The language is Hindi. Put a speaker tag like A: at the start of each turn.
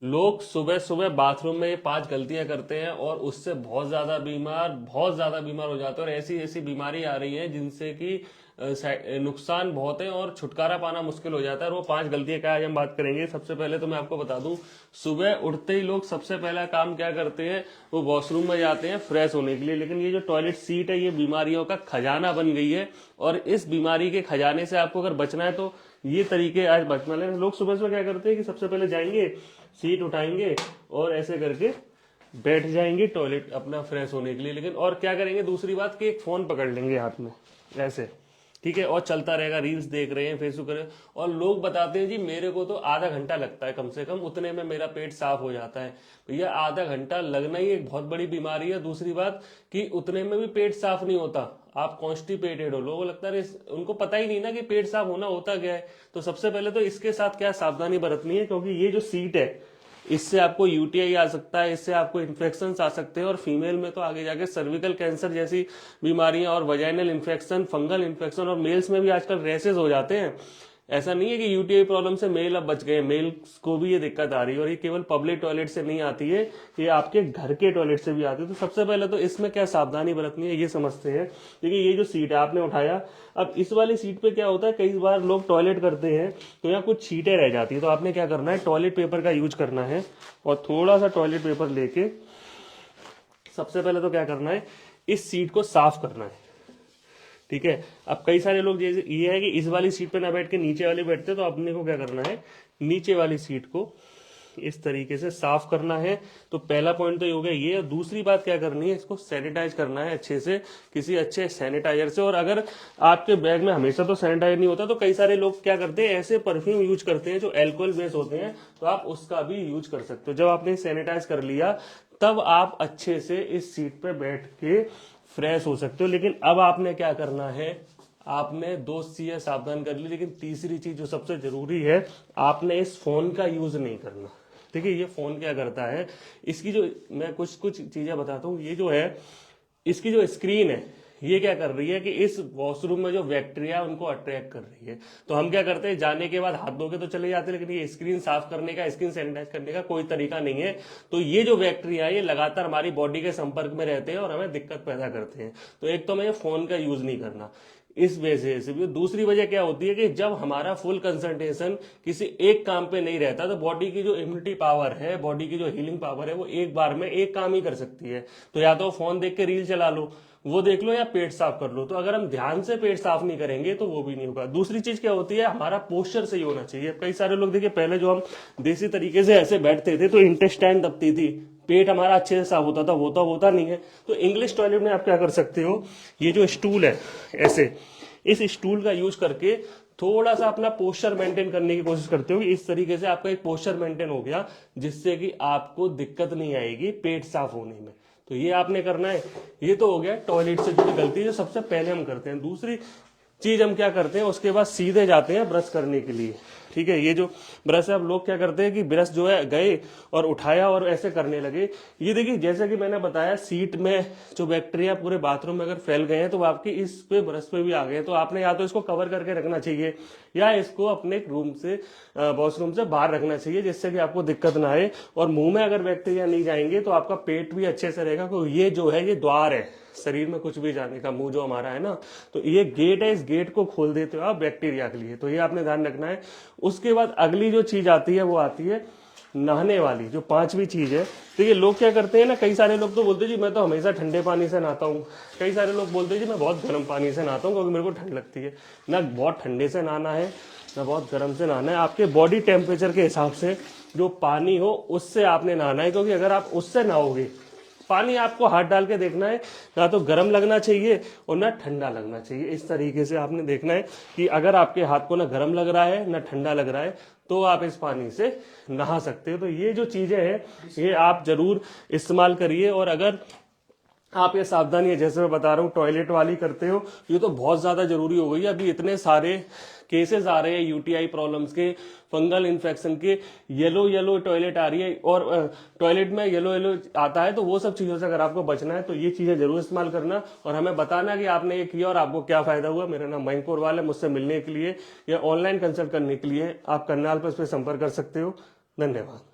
A: लोग सुबह सुबह बाथरूम में ये 5 गलतियां करते हैं और उससे बहुत ज्यादा बीमार हो जाते हैं, और ऐसी ऐसी बीमारी आ रही है जिनसे कि नुकसान बहुत है और छुटकारा पाना मुश्किल हो जाता है। और वो 5 गलतियां क्या आज हम बात करेंगे। सबसे पहले तो मैं आपको बता दूं, सुबह उठते ही लोग सबसे पहला काम क्या करते हैं, वो वॉशरूम में जाते हैं फ्रेश होने के लिए। लेकिन ये जो टॉयलेट सीट है, ये बीमारियों का खजाना बन गई है, और इस बीमारी के खजाने से आपको अगर बचना है तो ये तरीके आज बचना लें। लोग सुबह सुबह क्या करते हैं कि सबसे पहले जाएंगे, सीट उठाएंगे और ऐसे करके बैठ जाएंगे टॉयलेट अपना फ्रेश होने के लिए। लेकिन और क्या करेंगे, दूसरी बात कि एक फोन पकड़ लेंगे हाथ में ऐसे, ठीक है, और चलता रहेगा, रील्स देख रहे हैं, फेसबुक कर रहे हैं। और लोग बताते हैं जी मेरे को तो आधा घंटा लगता है कम से कम, उतने में मेरा पेट साफ हो जाता है। भैया आधा घंटा लगना ही एक बहुत बड़ी बीमारी है। दूसरी बात कि उतने में भी पेट साफ नहीं होता, आप कॉन्स्टिपेटेड हो, लोगों को लगता है, उनको पता ही नहीं ना कि पेट साफ होना होता क्या है। तो सबसे पहले तो इसके साथ क्या सावधानी बरतनी है, क्योंकि ये जो सीट है इससे आपको यूटीआई आ सकता है, इससे आपको इन्फेक्शन आ सकते हैं, और फीमेल में तो आगे जाके सर्विकल कैंसर जैसी बीमारियां और वजाइनल इन्फेक्शन, फंगल इन्फेक्शन, और मेल्स में भी आजकल रेसेस हो जाते हैं। ऐसा नहीं है कि यूटीआई प्रॉब्लम से मेल अब बच गए, मेल्स को भी ये दिक्कत आ रही है, और ये केवल पब्लिक टॉयलेट से नहीं आती है, ये आपके घर के टॉयलेट से भी आती है। तो सबसे पहले तो इसमें क्या सावधानी बरतनी है ये समझते हैं। देखिए ये जो सीट है आपने उठाया, अब इस वाली सीट पे क्या होता है, कई बार लोग टॉयलेट करते हैं तो यहाँ कुछ छींटे रह जाती है, तो आपने क्या करना है, टॉयलेट पेपर का यूज करना है, और थोड़ा सा टॉयलेट पेपर लेके सबसे पहले तो क्या करना है, इस सीट को साफ करना है, ठीक है। अब कई सारे लोग जैसे ये है कि इस वाली सीट पे ना बैठ के नीचे वाली बैठते, तो अपने को क्या करना है, नीचे वाली सीट को इस तरीके से साफ करना है। तो पहला पॉइंट तो ये हो गया ये। और दूसरी बात क्या करनी है, इसको सैनिटाइज करना है अच्छे से, किसी अच्छे सैनिटाइजर से। और अगर आपके बैग में हमेशा तो सैनिटाइजर नहीं होता, तो कई सारे लोग क्या करते हैं, ऐसे परफ्यूम यूज करते हैं जो अल्कोहल बेस्ड होते हैं, तो आप उसका भी यूज कर सकते हो। जब आपने सैनिटाइज कर लिया तब आप अच्छे से इस सीट पे बैठ के फ्रेश हो सकते हो। लेकिन अब आपने क्या करना है, आपने 2 चीजें सावधान कर ली, लेकिन तीसरी चीज जो सबसे जरूरी है, आपने इस फोन का यूज नहीं करना। देखिए ये फोन क्या करता है, इसकी जो मैं कुछ कुछ चीजें बताता हूँ, ये जो है इसकी जो स्क्रीन है, ये क्या कर रही है कि इस वॉशरूम में जो बैक्टीरिया है उनको अट्रैक्ट कर रही है। तो हम क्या करते हैं, जाने के बाद हाथ धो के तो चले जाते हैं, लेकिन ये स्क्रीन साफ करने का, स्क्रीन सैनिटाइज करने का कोई तरीका नहीं है। तो ये जो बैक्टीरिया है ये लगातार हमारी बॉडी के संपर्क में रहते हैं और हमें दिक्कत पैदा करते हैं। तो एक तो हमें फोन का यूज नहीं करना इस वजह से भी। दूसरी वजह क्या होती है कि जब हमारा फुल कंसंट्रेशन किसी एक काम पे नहीं रहता, तो बॉडी की जो इम्यूनिटी पावर है, बॉडी की जो हीलिंग पावर है, वो एक बार में एक काम ही कर सकती है। तो या तो फोन देख के रील चला लो, वो देख लो, या पेट साफ कर लो। तो अगर हम ध्यान से पेट साफ नहीं करेंगे तो वो भी नहीं होगा। दूसरी चीज क्या होती है, हमारा पोस्चर सही होना चाहिए। कई सारे लोग देखिए, पहले जो हम देसी तरीके से ऐसे बैठते थे तो इंटेस्टाइन दबती थी, पेट हमारा अच्छे से साफ होता था, वो तो होता नहीं है। तो इंग्लिश टॉयलेट में आप क्या कर सकते हो, ये जो स्टूल है ऐसे, इस स्टूल का यूज करके थोड़ा सा अपना पोस्चर मेंटेन करने की कोशिश करते हो। इस तरीके से आपका एक पोस्चर मेंटेन हो गया, जिससे कि आपको दिक्कत नहीं आएगी पेट साफ होने में। तो ये आपने करना है। ये तो हो गया टॉयलेट से जुड़ी गलती जो सबसे पहले हम करते हैं। दूसरी चीज हम क्या करते हैं, उसके बाद सीधे जाते हैं ब्रश करने के लिए, ठीक है। ये जो ब्रश है, अब लोग क्या करते हैं कि ब्रश जो है गए और उठाया और ऐसे करने लगे। ये देखिए, जैसे कि मैंने बताया, सीट में जो बैक्टीरिया पूरे बाथरूम में अगर फैल गए हैं तो आपके इस पे ब्रश पे भी आ गए हैं। तो आपने या तो इसको कवर करके रखना चाहिए, या इसको अपने रूम से, वॉशरूम से बाहर रखना चाहिए, जिससे कि आपको दिक्कत ना आए। और मुंह में अगर बैक्टीरिया नहीं जाएंगे तो आपका पेट भी अच्छे से रहेगा, क्योंकि ये जो है ये द्वार है शरीर में कुछ भी जाने का, मुंह जो हमारा है ना, तो ये गेट है, इस गेट को खोल देते हो आप बैक्टीरिया के लिए। तो ये आपने ध्यान रखना है। उसके बाद अगली जो चीज आती है वो आती है नहाने वाली, जो 5वीं चीज है। तो ये लोग क्या करते हैं ना, कई सारे लोग तो बोलते हैं जी मैं तो हमेशा ठंडे पानी से नहाता हूँ, कई सारे लोग बोलते हैं जी मैं बहुत गर्म पानी से नहाता हूँ क्योंकि मेरे को ठंड लगती है। ना बहुत ठंडे से नहाना है ना बहुत गर्म से नहाना है, आपके बॉडी टेम्परेचर के हिसाब से जो पानी हो उससे आपने नहाना है। क्योंकि अगर आप उससे नहाओगे, पानी आपको हाथ डाल के देखना है, ना तो गर्म लगना चाहिए और ना ठंडा लगना चाहिए। इस तरीके से आपने देखना है कि अगर आपके हाथ को ना गर्म लग रहा है ना ठंडा लग रहा है तो आप इस पानी से नहा सकते हो। तो ये जो चीजें हैं ये आप जरूर इस्तेमाल करिए। और अगर आप ये सावधानी है, जैसे मैं बता रहा हूँ, टॉयलेट वाली करते हो, ये तो बहुत ज्यादा जरूरी हो गई है। अभी इतने सारे केसेस आ रहे हैं यूटीआई प्रॉब्लम्स के, फंगल इन्फेक्शन के, येलो येलो टॉयलेट आ रही है, और टॉयलेट में येलो येलो आता है। तो वो सब चीजों से अगर आपको बचना है तो ये चीजें जरूर इस्तेमाल करना, और हमें बताना कि आपने ये किया और आपको क्या फायदा हुआ। मेरा नाम मयंक पोरवाल है। मुझसे मिलने के लिए या ऑनलाइन कंसल्ट करने के लिए आप करनाल पर संपर्क कर सकते हो। धन्यवाद।